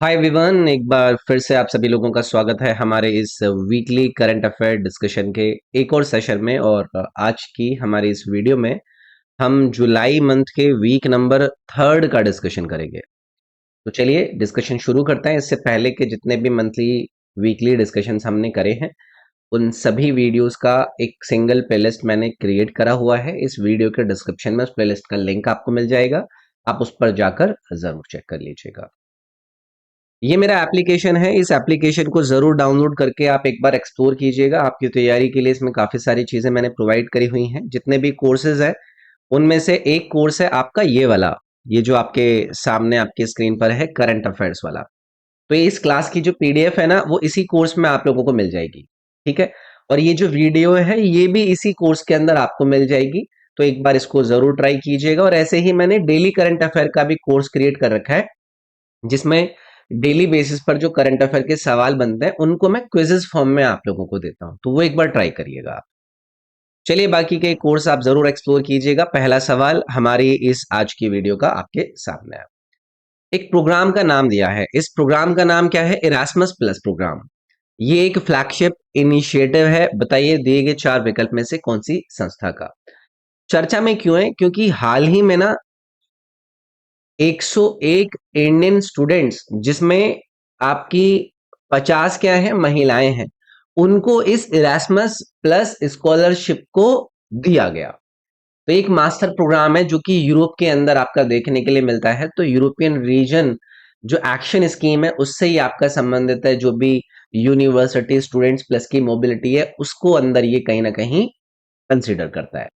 Hi everyone, एक बार फिर से आप सभी लोगों का स्वागत है हमारे इस वीकली करंट अफेयर डिस्कशन के एक और सेशन में। और आज की हमारी इस वीडियो में हम जुलाई मंथ के वीक नंबर 3 का डिस्कशन करेंगे। तो चलिए डिस्कशन शुरू करते हैं। इससे पहले के जितने भी मंथली वीकली डिस्कशंस हमने करे हैं उन सभी वीडियोस का एक सिंगल प्लेलिस्ट मैंने क्रिएट करा हुआ है। इस वीडियो के डिस्क्रिप्शन में उस प्लेलिस्ट का लिंक आपको मिल जाएगा, आप उस पर जाकर जरूर चेक कर लीजिएगा। ये मेरा एप्लीकेशन है, इस एप्लीकेशन को ज़रूर डाउनलोड करके आप एक बार एक्सप्लोर कीजिएगा। आपकी तैयारी के लिए इसमें काफ़ी सारी चीज़ें मैंने प्रोवाइड करी हुई हैं। जितने भी कोर्सेज हैं उनमें से एक कोर्स है आपका ये वाला, ये जो आपके सामने आपकी स्क्रीन पर है, करंट अफेयर्स वाला। तो इस क्लास की जो पीडीएफ है ना, वो इसी कोर्स में आप लोगों को मिल जाएगी। ठीक है, और ये जो वीडियो है ये भी इसी कोर्स के अंदर आपको मिल जाएगी। तो एक बार इसको ज़रूर ट्राई कीजिएगा। और ऐसे ही मैंने डेली करंट अफेयर का भी कोर्स क्रिएट कर रखा है, जिसमें डेली बेसिस पर जो करंट अफेयर के सवाल बनते हैं उनको मैं क्विजेस फॉर्म में आप लोगों को देता हूं। तो वो एक बार ट्राई करिएगा आप। चलिए बाकी के कोर्स आप जरूर एक्सप्लोर कीजिएगा। पहला सवाल हमारी इस आज की वीडियो का आपके सामने है। एक प्रोग्राम का नाम दिया है, इस प्रोग्राम का नाम क्या है? Erasmus plus programme. ये एक फ्लैगशिप इनिशिएटिव है। बताइए दिए गए चार विकल्प में से कौन सी संस्था का चर्चा में क्यों है? क्योंकि हाल ही में ना 101 इंडियन स्टूडेंट्स, जिसमें आपकी 50 क्या है, महिलाएं हैं, उनको इस इरास्मस प्लस स्कॉलरशिप को दिया गया। तो एक मास्टर प्रोग्राम है जो कि यूरोप के अंदर आपका देखने के लिए मिलता है। तो यूरोपियन रीजन जो एक्शन स्कीम है उससे ही आपका संबंधित है। जो भी यूनिवर्सिटी स्टूडेंट्स प्लस की मोबिलिटी है उसको अंदर ये कहीं ना कहीं कंसिडर करता है।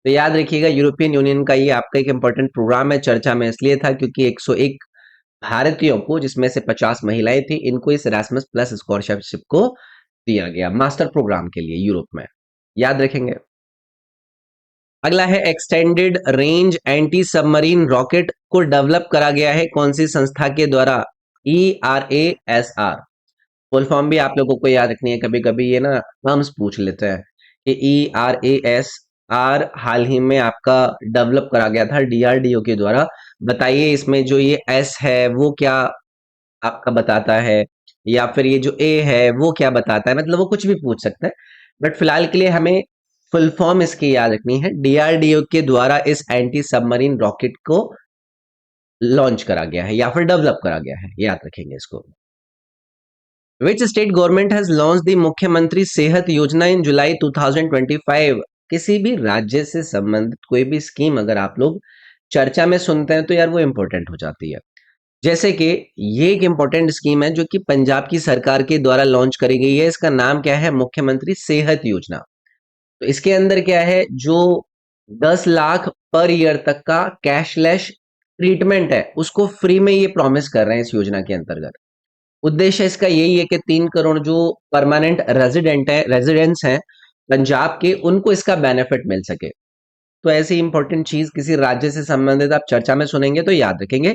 तो याद रखिएगा, यूरोपियन यूनियन का ये आपका एक इंपॉर्टेंट प्रोग्राम है। चर्चा में इसलिए था क्योंकि 101 भारतीयों को, जिसमें से 50 महिलाएं थी, इनको इस एरास्मस प्लस स्कॉलरशिप को दिया गया मास्टर प्रोग्राम के लिए यूरोप में। याद रखेंगे। अगला है, extended range anti submarine rocket को डेवलप करा गया है कौन सी संस्था के द्वारा? ERASR। फुल फॉर्म भी आप लोगों को याद रखनी है, कभी कभी ये ना टर्म्स पूछ लेते हैं कि ERASR हाल ही में आपका डेवलप करा गया था DRDO के द्वारा। बताइए इसमें जो ये S है वो क्या आपका बताता है, या फिर ये जो A है वो क्या बताता है। मतलब वो कुछ भी पूछ सकते हैं, बट फिलहाल के लिए हमें फुल फॉर्म इसकी याद रखनी है। DRDO के द्वारा इस एंटी सबमरीन रॉकेट को लॉन्च करा गया है या फिर डेवलप करा गया है, याद रखेंगे इसको। विच state government has launch the मुख्यमंत्री सेहत योजना इन जुलाई 2025? किसी भी राज्य से संबंधित कोई भी स्कीम अगर आप लोग चर्चा में सुनते हैं तो यार वो इंपॉर्टेंट हो जाती है। जैसे कि ये एक इंपॉर्टेंट स्कीम है जो कि पंजाब की सरकार के द्वारा लॉन्च करी गई है। इसका नाम क्या है? मुख्यमंत्री सेहत योजना। तो इसके अंदर क्या है, जो 10 लाख पर ईयर तक का कैशलेस ट्रीटमेंट है उसको फ्री में ये प्रॉमिस कर रहे हैं इस योजना के अंतर्गत। उद्देश्य इसका यही है कि 3 करोड़ जो परमानेंट रेजिडेंट्स हैं पंजाब के, उनको इसका बेनिफिट मिल सके। तो ऐसी इंपॉर्टेंट चीज किसी राज्य से संबंधित आप चर्चा में सुनेंगे तो याद रखेंगे,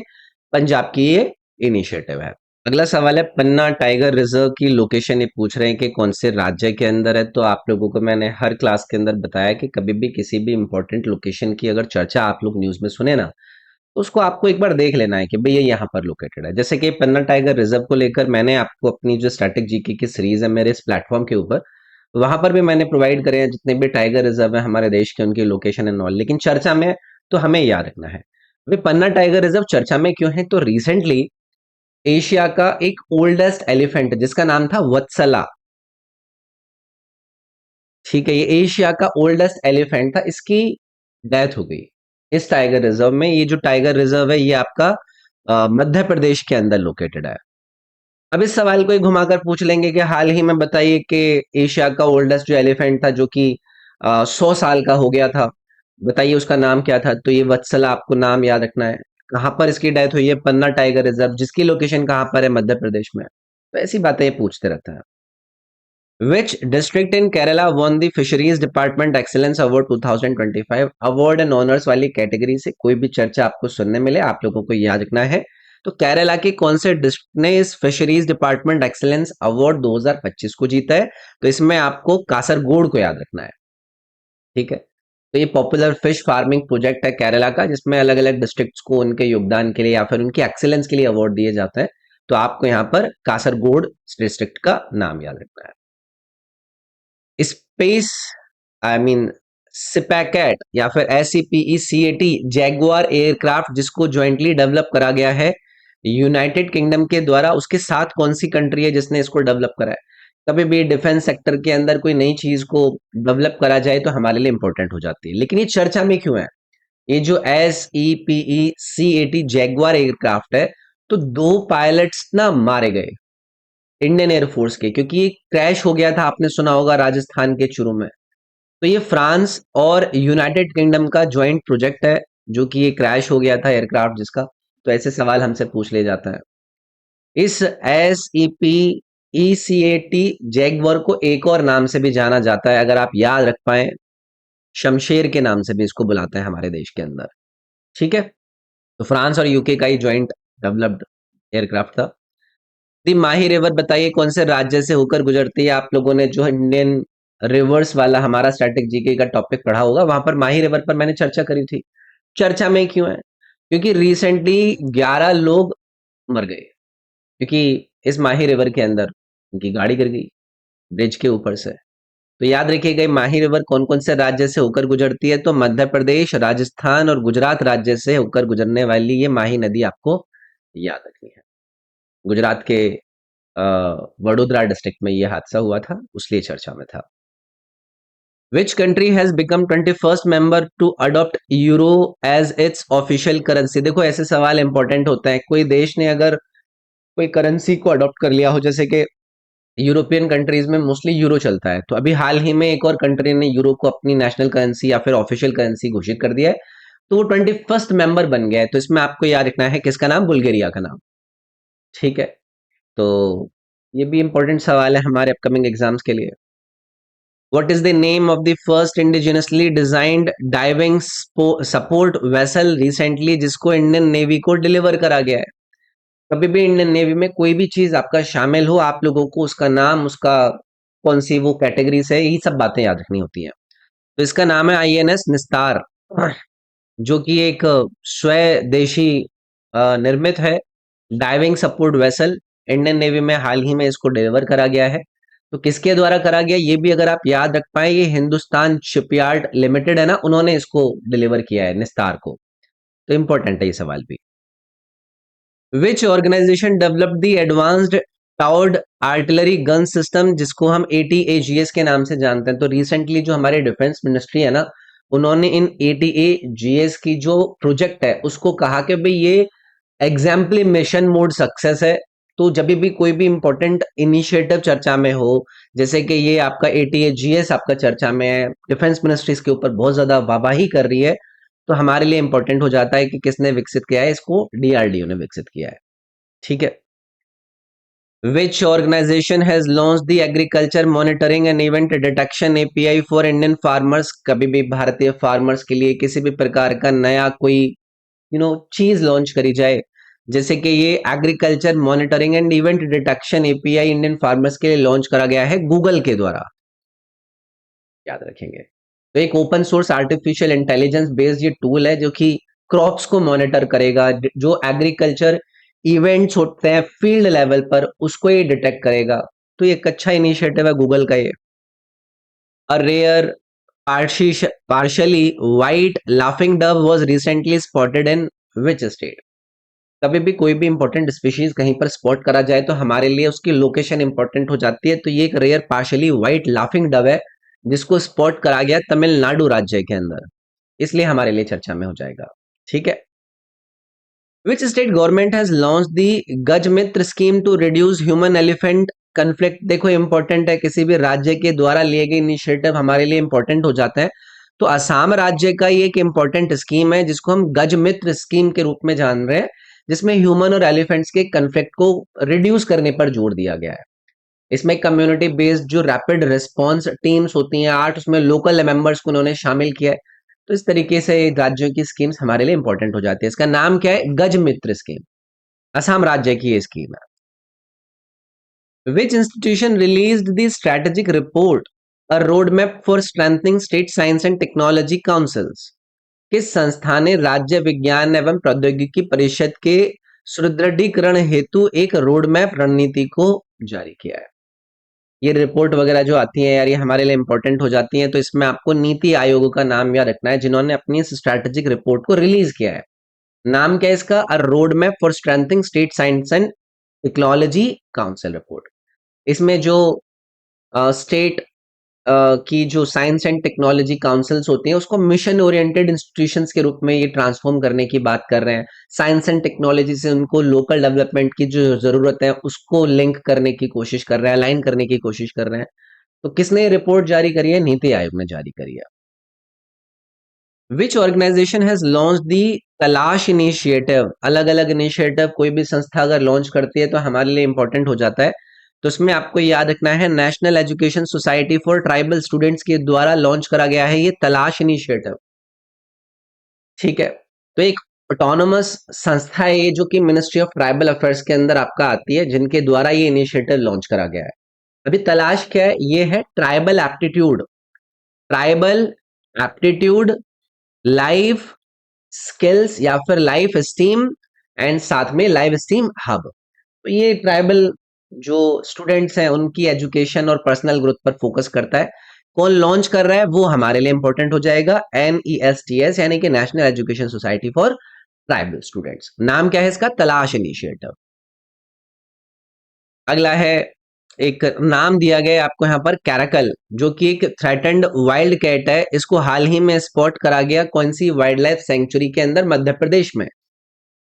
पंजाब की ये इनिशिएटिव है। अगला सवाल है, पन्ना टाइगर रिजर्व की लोकेशन ये पूछ रहे हैं कि कौन से राज्य के अंदर है। तो आप लोगों को मैंने हर क्लास के अंदर बताया कि कभी भी किसी भी इंपॉर्टेंट लोकेशन की अगर चर्चा आप लोग न्यूज में सुने ना, तो उसको आपको एक बार देख लेना है कि भाई ये यहाँ पर लोकेटेड है। जैसे कि पन्ना टाइगर रिजर्व को लेकर मैंने आपको अपनी जो स्टैटिक जीके की सीरीज है मेरे इस प्लेटफॉर्म के ऊपर, वहां पर भी मैंने प्रोवाइड करे हैं जितने भी टाइगर रिजर्व है हमारे देश के, उनकी लोकेशन एंड ऑल। लेकिन चर्चा में तो हमें याद रखना है। वे पन्ना टाइगर रिजर्व चर्चा में क्यों है? तो रिसेंटली एशिया का एक ओल्डेस्ट एलिफेंट जिसका नाम था वत्सला, ठीक है, ये एशिया का ओल्डेस्ट एलिफेंट था, इसकी डेथ हो गई इस टाइगर रिजर्व में। ये जो टाइगर रिजर्व है ये आपका मध्य प्रदेश के अंदर लोकेटेड है। अब इस सवाल को ही घुमाकर पूछ लेंगे कि हाल ही में बताइए कि एशिया का ओल्डेस्ट जो एलिफेंट था जो कि 100 साल का हो गया था, बताइए उसका नाम क्या था? तो ये वत्सला आपको नाम याद रखना है। कहाँ पर इसकी डेथ हुई है? पन्ना टाइगर रिजर्व, जिसकी लोकेशन कहाँ पर है? मध्य प्रदेश में। तो ऐसी बातें ये पूछते रहते हैं। Which district in Kerala won the fisheries department excellence award 2025? Award and honours वाली कैटेगरी से कोई भी चर्चा आपको सुनने मिले आप लोगों को याद रखना है। तो केरला के कौन से डिस्ट्रिक्ट ने इस फिशरीज डिपार्टमेंट एक्सीलेंस अवार्ड 2025 को जीता है? तो इसमें आपको कासरगोड को याद रखना है। ठीक है, तो ये पॉपुलर फिश फार्मिंग प्रोजेक्ट है केरला का, जिसमें अलग अलग डिस्ट्रिक्ट्स को उनके योगदान के लिए या फिर उनकी एक्सीलेंस के लिए अवार्ड दिए जाते हैं। तो आपको यहाँ पर कासरगोड डिस्ट्रिक्ट का नाम याद रखना है। स्पेस आई मीन सिपैकेट या फिर SCPECAT जैगुआर एयरक्राफ्ट जिसको ज्वाइंटली डेवलप करा गया है यूनाइटेड किंगडम के द्वारा, उसके साथ कौन सी कंट्री है जिसने इसको डेवलप करा है? कभी भी डिफेंस सेक्टर के अंदर कोई नई चीज को डेवलप करा जाए तो हमारे लिए इंपॉर्टेंट हो जाती है। लेकिन ये चर्चा में क्यों है? ये जो SEPECAT जैगुआर एयरक्राफ्ट है, तो दो पायलट्स ना मारे गए इंडियन एयरफोर्स के, क्योंकि ये क्रैश हो गया था, आपने सुना होगा, राजस्थान के चुरू में। तो ये फ्रांस और यूनाइटेड किंगडम का ज्वाइंट प्रोजेक्ट है, जो कि ये क्रैश हो गया था एयरक्राफ्ट जिसका। तो ऐसे सवाल हमसे पूछ ले जाता है। इस SEPECAT जैगवर को एक और नाम से भी जाना जाता है, अगर आप याद रख पाए, शमशेर के नाम से भी इसको बुलाते हैं हमारे देश के अंदर। ठीक है, तो फ्रांस और यूके का ही ज्वाइंट डेवलप्ड एयरक्राफ्ट था। दी माही रिवर बताइए कौन से राज्य से होकर गुजरती है? आप लोगों ने जो इंडियन रिवर्स वाला हमारा स्टैटिक जीके का टॉपिक पढ़ा होगा, वहां पर माही रिवर पर मैंने चर्चा करी थी। चर्चा में क्यों है? क्योंकि रिसेंटली 11 लोग मर गए, क्योंकि इस माही रिवर के अंदर उनकी गाड़ी गिर गई ब्रिज के ऊपर से। तो याद रखिएगा ये माही रिवर कौन कौन से राज्य से होकर गुजरती है? तो मध्य प्रदेश, राजस्थान और गुजरात राज्य से होकर गुजरने वाली ये माही नदी आपको याद रखनी है। गुजरात के वडोदरा डिस्ट्रिक्ट में ये हादसा हुआ था, उसलिए चर्चा में था। Which country has become 21st member to adopt euro as its official currency? देखो ऐसे सवाल इंपॉर्टेंट होते हैं। कोई देश ने अगर कोई करेंसी को अडॉप्ट कर लिया हो, जैसे कि यूरोपियन कंट्रीज में मोस्टली यूरो चलता है, तो अभी हाल ही में एक और कंट्री ने यूरो को अपनी नेशनल करेंसी या फिर ऑफिशियल करेंसी घोषित कर दिया है, तो वो 21st मेंबर बन गया है। तो इसमें आपको याद रखना है किसका नाम? बुल्गारिया का नाम। ठीक है, तो ये भी इंपॉर्टेंट सवाल है हमारे अपकमिंग एग्जाम्स के लिए। What is the name of the first indigenously designed diving support vessel recently जिसको इंडियन नेवी को डिलीवर करा गया है? कभी भी इंडियन नेवी में कोई भी चीज आपका शामिल हो, आप लोगों को उसका नाम, उसका कौन सी वो कैटेगरी से, यही सब बातें याद रखनी होती हैं। तो इसका नाम है INS निस्तार, जो कि एक स्वदेशी निर्मित है diving support vessel. Indian navy में हाल ही में इसको डिलीवर करा गया है। तो किसके द्वारा करा गया ये भी अगर आप याद रख पाए, ये हिंदुस्तान शिपयार्ड लिमिटेड है ना, उन्होंने इसको डिलीवर किया है निस्तार को। तो इंपॉर्टेंट है ये सवाल भी। Which organisation developed the advanced टावर्ड आर्टिलरी गन सिस्टम जिसको हम ATAGS के नाम से जानते हैं? तो रिसेंटली जो हमारे डिफेंस मिनिस्ट्री है ना, उन्होंने इन ATAGS की जो प्रोजेक्ट है उसको कहा कि भाई ये एग्जाम्पली मिशन मोड सक्सेस है। तो जब भी कोई भी इंपॉर्टेंट इनिशिएटिव चर्चा में हो, जैसे कि ये आपका ATAGS आपका चर्चा में है, डिफेंस मिनिस्ट्री इसके ऊपर बहुत ज्यादा वाहवाही कर रही है, तो हमारे लिए इंपॉर्टेंट हो जाता है कि किसने विकसित किया है इसको? DRDO ने विकसित किया है। ठीक है। Which organisation has launch the agriculture monitoring and event detection API for Indian farmers? कभी भी भारतीय फार्मर्स के लिए किसी भी प्रकार का नया कोई चीज लॉन्च करी जाए, जैसे कि ये agriculture monitoring and event detection API Indian farmers के लिए लॉन्च करा गया है गूगल के द्वारा, याद रखेंगे। तो एक open source artificial intelligence based ये टूल है जो कि क्रॉप्स को मॉनिटर करेगा, जो एग्रीकल्चर इवेंट्स होते हैं फील्ड लेवल पर उसको ये डिटेक्ट करेगा। तो ये एक अच्छा इनिशिएटिव है गूगल का ये। A rare partially white laughing dove was recently spotted in which state? कभी भी कोई भी इंपॉर्टेंट स्पीशीज कहीं पर स्पॉट करा जाए तो हमारे लिए उसकी लोकेशन इंपॉर्टेंट हो जाती है। तो ये एक rare partially white laughing dove है जिसको स्पॉट करा गया तमिलनाडु राज्य के अंदर, इसलिए हमारे लिए चर्चा में हो जाएगा। ठीक है। Which state government has launch the Gaj Mitra scheme to reduce human elephant conflict? देखो इंपॉर्टेंट है, किसी भी राज्य के द्वारा लिए गए इनिशिएटिव हमारे लिए इंपॉर्टेंट हो जाता है। तो असम राज्य का ये एक इंपॉर्टेंट स्कीम है जिसको हम गज मित्र स्कीम के रूप में जान रहे हैं, जिसमें ह्यूमन और एलिफेंट्स के कन्फ्लिक्ट को रिड्यूस करने पर जोर दिया गया है। इसमें कम्युनिटी बेस्ड जो रैपिड रिस्पॉन्स टीम्स होती हैं 8, उसमें लोकल मेंबर्स को उन्होंने शामिल किया है। तो इस तरीके से राज्यों की स्कीम्स हमारे लिए इंपॉर्टेंट हो जाती है। इसका नाम क्या है? गज मित्र स्कीम, असम राज्य की ये स्कीम है। विच institution released the strategic report a road map for strengthening state science and technology councils? किस संस्था ने राज्य विज्ञान एवं प्रौद्योगिकी परिषद के सुदृढ़ीकरण हेतु एक रोड मैप रणनीति को जारी किया है। ये रिपोर्ट वगैरह जो आती है यार, ये हमारे लिए इंपॉर्टेंट हो जाती है, तो इसमें आपको नीति आयोग का नाम याद रखना है, जिन्होंने अपनी इस स्ट्रैटेजिक रिपोर्ट को रिलीज किया है। नाम क्या है इसका? A road map for strengthening state science and technology council report. इसमें जो स्टेट की जो साइंस एंड टेक्नोलॉजी काउंसिल्स होती हैं, उसको मिशन ओरिएंटेड इंस्टीट्यूशंस के रूप में ये ट्रांसफॉर्म करने की बात कर रहे हैं। साइंस एंड टेक्नोलॉजी से उनको लोकल डेवलपमेंट की जो जरूरत है उसको लिंक करने की कोशिश कर रहे हैं, अलाइन करने की कोशिश कर रहे हैं। तो किसने ये रिपोर्ट जारी करी है? नीति आयोग ने जारी करी है। विच ऑर्गेनाइजेशन हैज लॉन्च दी तलाश इनिशिएटिव? अलग अलग इनिशिएटिव कोई भी संस्था अगर लॉन्च करती है तो हमारे लिए इंपॉर्टेंट हो जाता है। तो इसमें आपको याद रखना है, national education society for tribal students के द्वारा लॉन्च करा गया है ये तलाश इनिशिएटिव। ठीक है, तो एक ऑटोनोमस संस्था है ये, जो कि मिनिस्ट्री ऑफ ट्राइबल अफेयर्स के अंदर आपका आती है, जिनके द्वारा ये इनिशिएटिव लॉन्च करा गया है। अभी तलाश क्या है? ये है tribal aptitude, tribal aptitude, life skills या फिर लाइफ स्टीम, एंड साथ में लाइफ स्टीम हब। तो ये ट्राइबल जो स्टूडेंट्स हैं उनकी एजुकेशन और पर्सनल ग्रोथ पर फोकस करता है। कौन लॉन्च कर रहा है वो हमारे लिए इंपॉर्टेंट हो जाएगा, NESTS यानी कि national education society for tribal students. नाम क्या है इसका? तलाश इनिशिएटिव। अगला है, एक नाम दिया गया है आपको यहाँ पर, कैराकल, जो कि एक थ्रेटेंड वाइल्ड कैट है। इसको हाल ही में स्पॉट करा गया कौन सी वाइल्ड लाइफ सेंचुरी के अंदर? मध्य प्रदेश में।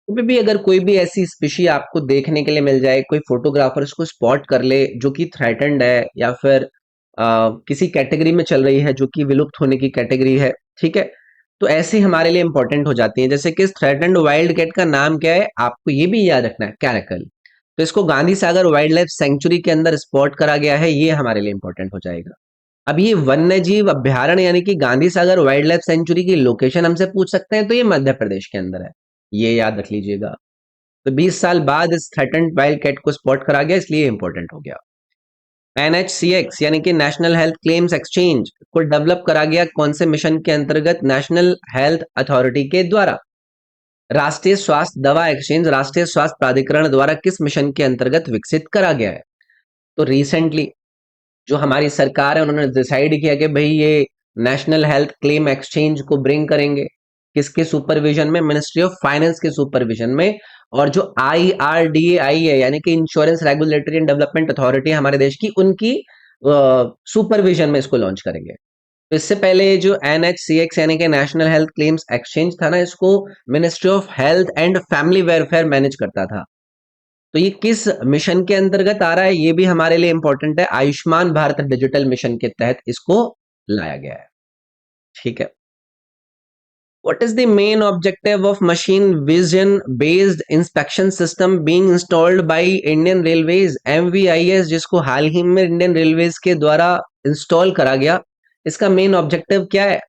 कभी भी अगर कोई भी ऐसी स्पीशी आपको देखने के लिए मिल जाए, कोई फोटोग्राफर उसको स्पॉट कर ले जो कि थ्रेटेंड है या फिर किसी कैटेगरी में चल रही है जो कि विलुप्त होने की कैटेगरी है, ठीक है, तो ऐसे हमारे लिए इंपॉर्टेंट हो जाती है। जैसे कि थ्रेटेंड वाइल्ड कैट का नाम क्या है? आपको ये भी याद रखना है, कैरकल। तो इसको Gandhi Sagar wild life sanctuary के अंदर स्पॉट करा गया है, ये हमारे लिए इंपॉर्टेंट हो जाएगा। अब ये वन्य जीव अभ्यारण्य यानी कि Gandhi Sagar wild life sanctuary की लोकेशन हमसे पूछ सकते हैं, तो ये मध्य प्रदेश के अंदर है, ये याद रख लीजिएगा। तो 20 साल बाद इस थ्रेटेंड वाइल्ड कैट को स्पॉट करा गया, इसलिए इंपॉर्टेंट हो गया। NHCX यानी कि नेशनल हेल्थ क्लेम्स एक्सचेंज को डेवलप करा गया कौन से मिशन के अंतर्गत? नेशनल हेल्थ अथॉरिटी के द्वारा। राष्ट्रीय स्वास्थ्य दवा एक्सचेंज राष्ट्रीय स्वास्थ्य प्राधिकरण द्वारा किस मिशन के अंतर्गत विकसित करा गया है? तो रिसेंटली जो हमारी सरकार है उन्होंने डिसाइड किया कि भाई ये नेशनल हेल्थ क्लेम एक्सचेंज को ब्रिंग करेंगे। किसके सुपरविजन में? मिनिस्ट्री ऑफ फाइनेंस के सुपरविजन में। और जो IRDAI है यानी कि insurance regulatory and development authority हमारे देश की, उनकी सुपरविजन में इसको लॉन्च करेंगे। तो इससे पहले जो NHCX यानी कि नेशनल हेल्थ क्लेम्स एक्सचेंज था ना, इसको ministry of health and family welfare manage करता था। तो ये किस मिशन के अंतर्गत आ रहा है? ये भी हमारे लिए इंपॉर्टेंट है, आयुष्मान भारत डिजिटल मिशन के तहत इसको लाया गया है। ठीक है, what is the main objective of machine vision based inspection system being installed by Indian railways, MVIS, जिसको हाल ही में इंडियन रेलवेज के द्वारा इंस्टॉल करा गया? इसका मेन ऑब्जेक्टिव क्या है?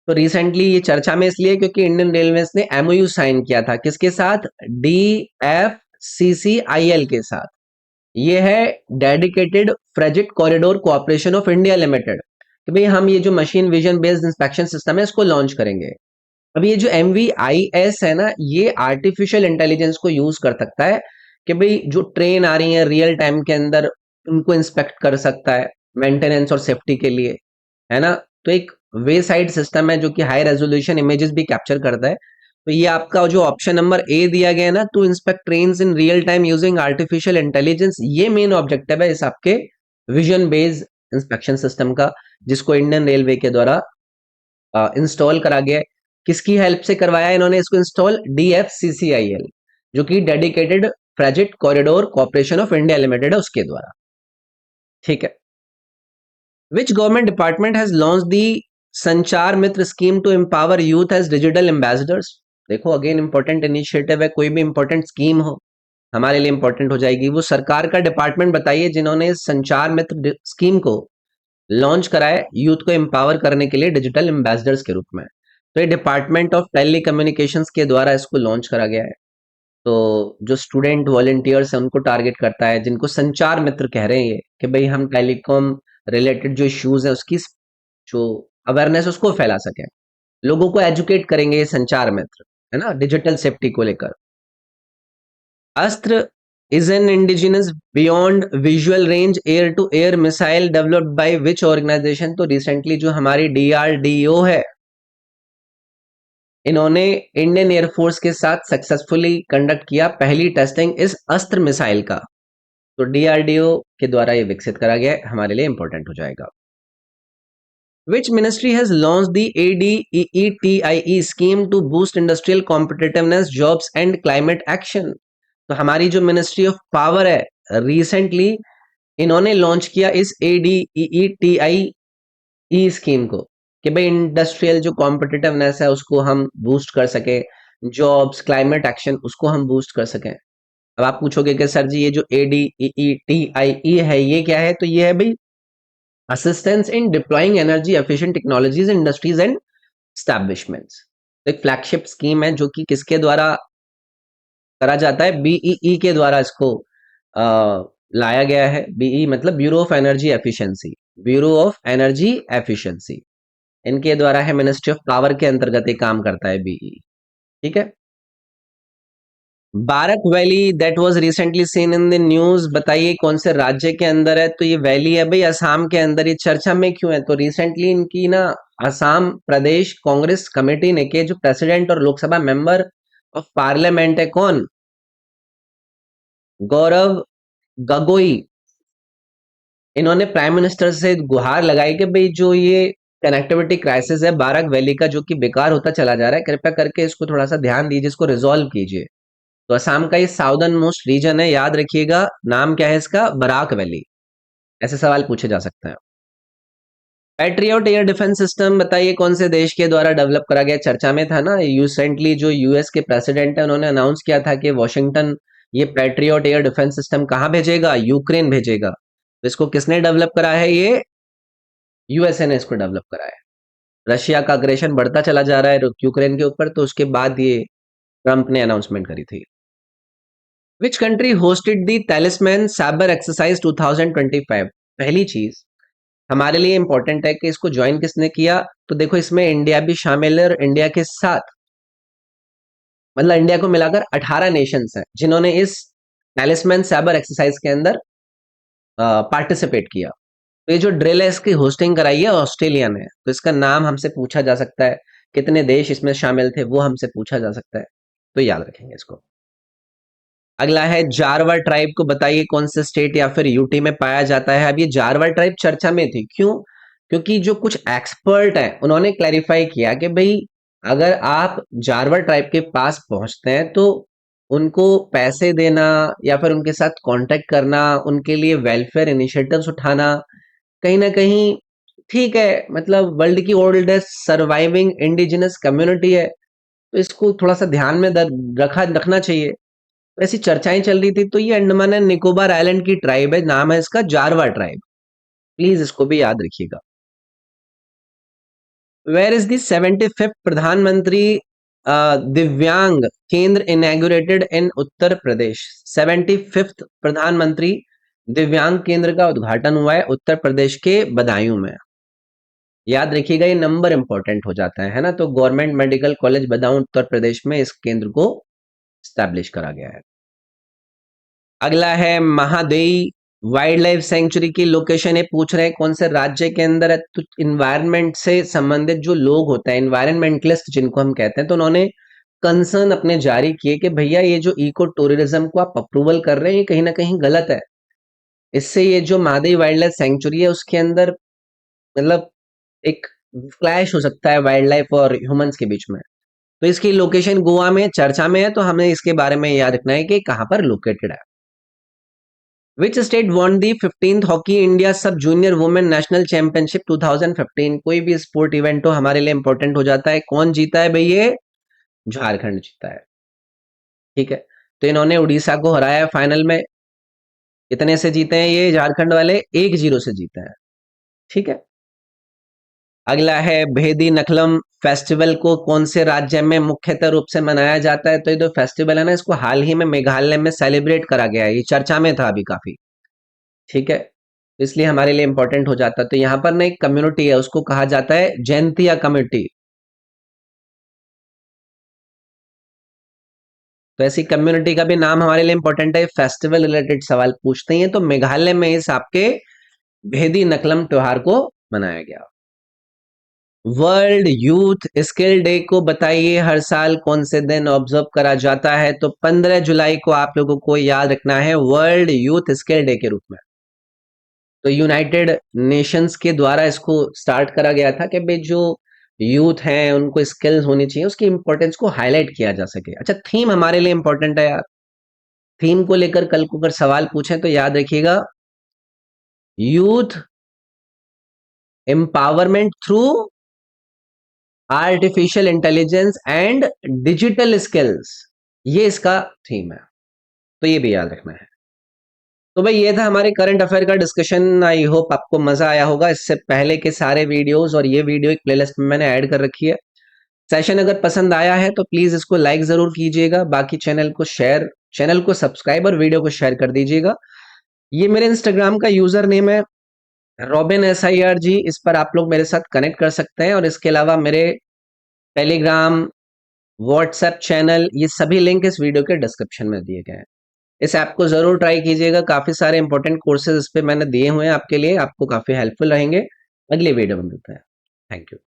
तो रिसेंटली ये चर्चा में इसलिए क्योंकि इंडियन रेलवेज ने MOU साइन किया था, किसके साथ? DFCCIL के साथ। ये है dedicated freight corridor cooperation of India limited, कि भाई हम ये जो machine vision based inspection system है इसको लॉन्च करेंगे। अब ये जो MVIS है ना, ये आर्टिफिशियल इंटेलिजेंस को यूज कर सकता है कि भाई जो ट्रेन आ रही है रियल टाइम के अंदर उनको इंस्पेक्ट कर सकता है, मेंटेनेंस और सेफ्टी के लिए, है ना। तो एक वे साइड सिस्टम है जो कि हाई रेजोल्यूशन इमेजेस भी कैप्चर करता है। तो ये आपका जो ऑप्शन नंबर ए दिया गया है ना, to inspect trains in real time using artificial intelligence, ये मेन ऑब्जेक्टिव है इस आपके विजन बेस्ड इंस्पेक्शन सिस्टम का, जिसको इंडियन रेलवे के द्वारा इंस्टॉल करा गया है। किसकी हेल्प से करवाया है इन्होंने इसको इंस्टॉल? DFCCIL, जो कि dedicated freight corridor corporation of India limited है, उसके द्वारा। ठीक है, which government department has launch the Sanchar Mitra scheme to empower youth as digital ambassadors? देखो अगेन इंपॉर्टेंट इनिशिएटिव है, कोई भी इंपॉर्टेंट स्कीम हो हमारे लिए इंपॉर्टेंट हो जाएगी। वो सरकार का डिपार्टमेंट बताइए जिन्होंने संचार मित्र स्कीम को लॉन्च करा है यूथ को एम्पावर करने के लिए डिजिटल एम्बेसडर्स के रूप में। तो ये डिपार्टमेंट ऑफ टेली कम्युनिकेशंस के द्वारा इसको लॉन्च करा गया है। तो जो स्टूडेंट वॉलेंटियर्स हैं उनको टारगेट करता है, जिनको संचार मित्र कह रहे हैं ये, कि भाई हम टेलीकॉम रिलेटेड जो इश्यूज है उसकी जो अवेयरनेस उसको फैला सकें, लोगों को एजुकेट करेंगे ये संचार मित्र, है ना, डिजिटल सेफ्टी को लेकर। अस्त्र is an indigenous beyond visual range air to air missile developed by which organization? तो रिसेंटली जो हमारी DRDO है, इन्होंने इंडियन एयरफोर्स के साथ सक्सेसफुली कंडक्ट किया पहली टेस्टिंग इस अस्त्र मिसाइल का। तो DRDO के द्वारा ये विकसित करा गया है, हमारे लिए इंपॉर्टेंट हो जाएगा। Which ministry has launched the ADEETIE scheme to boost industrial competitiveness, jobs and climate action? तो हमारी जो मिनिस्ट्री ऑफ पावर है, रिसेंटली इन्होंने लॉन्च किया इस ADEETIE स्कीम को कि भाई इंडस्ट्रियल जो कॉम्पिटिटिवनेस है उसको हम बूस्ट कर सके, जॉब्स क्लाइमेट एक्शन उसको हम बूस्ट कर सकें। अब आप पूछोगे कि सर जी ये जो ADEETIE है ये क्या है? तो ये है भाई assistance in deploying energy efficient technologies industries and establishments. एक फ्लैगशिप स्कीम है जो कि किसके द्वारा करा जाता है? BEE के द्वारा इसको लाया गया है। BEE मतलब bureau of energy efficiency, bureau of energy efficiency इनके द्वारा है, मिनिस्ट्री ऑफ पावर के अंतर्गत ये काम करता है BEE। ठीक है। बारक valley that was recently seen in the news, बताइए कौन से राज्य के अंदर है? तो ये वैली है भाई असम के अंदर। ये चर्चा में क्यों है? तो रिसेंटली इनकी ना असम प्रदेश कांग्रेस कमेटी ने के जो प्रेसिडेंट और लोकसभा मेंबर ऑफ पार्लियामेंट है कौन? गौरव गगोई, इन्होंने प्राइम मिनिस्टर से गुहार लगाई कि भाई जो ये कनेक्टिविटी क्राइसिस है बारक वैली का जो कि बेकार होता चला जा रहा है, कृपया करके इसको थोड़ा सा ध्यान दीजिए, इसको रिजॉल्व कीजिए। तो असम का ये साउदर्न मोस्ट रीजन है, याद रखिएगा। नाम क्या है इसका? बराक वैली। ऐसे सवाल पूछे जा सकते हैं। पैट्रियोट एयर डिफेंस सिस्टम बताइए कौन से देश के द्वारा डेवलप करा गया? चर्चा में था ना रिसेंटली, जो यूएस के प्रेसिडेंट है उन्होंने अनाउंस किया था कि वॉशिंगटन ये पैट्रियोट एयर डिफेंस सिस्टम कहाँ भेजेगा? यूक्रेन भेजेगा। तो इसको किसने डेवलप करा है? ये यूएसए ने इसको डेवलप करा है। रशिया का अग्रेशन बढ़ता चला जा रहा है यूक्रेन के ऊपर, तो उसके बाद ये ट्रंप ने अनाउंसमेंट करी थी। Which country hosted the टैलिस्मैन cyber exercise 2025? पहली चीज हमारे लिए इंपॉर्टेंट है कि इसको ज्वाइन किसने किया? तो देखो इसमें इंडिया भी शामिल है, और इंडिया के साथ मतलब इंडिया को मिलाकर 18 नेशंस हैं जिन्होंने इस टैलिस्मैन साइबर एक्सरसाइज के अंदर पार्टिसिपेट किया। तो ये जो ड्रिल है इसकी होस्टिंग कराई है ऑस्ट्रेलिया ने। तो इसका नाम हमसे पूछा जा सकता है, कितने देश इसमें शामिल थे वो हमसे पूछा जा सकता है, तो याद रखेंगे इसको। अगला है जारवा ट्राइब को बताइए कौन से स्टेट या फिर यूटी में पाया जाता है? अब ये जारवा ट्राइब चर्चा में थी, क्यों? क्योंकि जो कुछ एक्सपर्ट हैं उन्होंने क्लैरिफाई किया कि भाई अगर आप जारवा ट्राइब के पास पहुंचते हैं तो उनको पैसे देना या फिर उनके साथ कांटेक्ट करना, उनके लिए वेलफेयर इनिशिएटिव्स उठाना कहीं ना कहीं ठीक है, मतलब वर्ल्ड की ओल्डेस्ट सर्वाइविंग इंडिजिनस कम्युनिटी है, तो इसको थोड़ा सा ध्यान में रखना चाहिए। तो ऐसी चर्चाएं चल रही थी। तो ये अंडमान एंड निकोबार आइलैंड की ट्राइब है, नाम है इसका जारवा ट्राइब। प्लीज इसको भी याद रखिएगा। वेयर इज द 75th प्रधानमंत्री दिव्यांग केंद्र इनैगुरेटेड इन उत्तर प्रदेश? 75th प्रधानमंत्री दिव्यांग केंद्र का उद्घाटन हुआ है उत्तर प्रदेश के बदायूं में। याद रखिएगा, ये नंबर इंपॉर्टेंट हो जाता है ना। तो government medical college Badaun Uttar Pradesh में इस केंद्र को स्टैब्लिश करा गया है। अगला है महादेई वाइल्ड लाइफ सेंचुरी की लोकेशन है, पूछ रहे हैं कौन से राज्य के अंदर है? तो इन्वायरमेंट से संबंधित जो लोग होते हैं, इन्वायरमेंटलिस्ट जिनको हम कहते हैं, तो उन्होंने कंसर्न अपने जारी किए कि भैया ये जो इको टूरिज्म को आप अप्रूवल कर रहे हैं ये कहीं ना कहीं गलत है। इससे ये जो महादेई वाइल्ड लाइफ सेंचुरी है उसके अंदर मतलब एक क्लैश हो सकता है वाइल्ड लाइफ और ह्यूमंस के बीच में। तो इसकी लोकेशन गोवा में चर्चा में है, तो हमें इसके बारे में याद रखना है कि कहां पर लोकेटेड है। Which state won the 15th hockey India सब जूनियर वुमेन नेशनल चैंपियनशिप 2015? कोई भी स्पोर्ट इवेंट हो हमारे लिए इंपॉर्टेंट हो जाता है। कौन जीता है भाई? ये झारखंड जीता है। ठीक है। तो इन्होंने उड़ीसा को हराया है फाइनल में। कितने से जीते हैं ये झारखंड वाले? 1-0 से जीते हैं। ठीक है। अगला है भेदी नखलम फेस्टिवल को कौन से राज्य में मुख्यतः रूप से मनाया जाता है? तो ये जो फेस्टिवल है ना इसको हाल ही में मेघालय में सेलिब्रेट करा गया है, ये चर्चा में था अभी काफी। ठीक है, तो इसलिए हमारे लिए इंपॉर्टेंट हो जाता है। तो यहाँ पर ना एक कम्युनिटी है उसको कहा जाता है जैंतिया कम्युनिटी। तो ऐसी कम्युनिटी का भी नाम हमारे लिए इंपॉर्टेंट है, फेस्टिवल रिलेटेड सवाल पूछते हैं। तो मेघालय में इस आपके भेदी नकलम त्योहार को मनाया गया। वर्ल्ड यूथ स्किल डे को बताइए हर साल कौन से दिन ऑब्जर्व करा जाता है? तो 15 जुलाई को आप लोगों को याद रखना है वर्ल्ड यूथ स्किल डे के रूप में। तो यूनाइटेड नेशंस के द्वारा इसको स्टार्ट करा गया था कि भाई जो यूथ हैं उनको स्किल्स होनी चाहिए, उसकी इंपॉर्टेंस को हाईलाइट किया जा सके। अच्छा, थीम हमारे लिए इंपॉर्टेंट है यार। थीम को लेकर कल को अगर सवाल पूछें तो याद रखिएगा, youth empowerment through artificial intelligence and digital skills, ये इसका थीम है। तो ये भी याद रखना है। तो भाई ये था हमारे करंट अफेयर का डिस्कशन। आई होप आपको मजा आया होगा। इससे पहले के सारे वीडियोस और ये वीडियो एक प्लेलिस्ट में मैंने ऐड कर रखी है। सेशन अगर पसंद आया है तो प्लीज इसको लाइक जरूर कीजिएगा, बाकी चैनल को सब्सक्राइब और वीडियो को शेयर कर दीजिएगा। ये मेरे इंस्टाग्राम का यूजर नेम है robin SIRG, इस पर आप लोग मेरे साथ कनेक्ट कर सकते हैं। और इसके अलावा मेरे टेलीग्राम, व्हाट्सएप चैनल, ये सभी लिंक इस वीडियो के डिस्क्रिप्शन में दिए गए हैं। इस ऐप को जरूर ट्राई कीजिएगा, काफी सारे इंपॉर्टेंट कोर्सेज इस पे मैंने दिए हुए हैं आपके लिए, आपको काफी हेल्पफुल रहेंगे। अगले वीडियो में मिलते हैं। Thank you.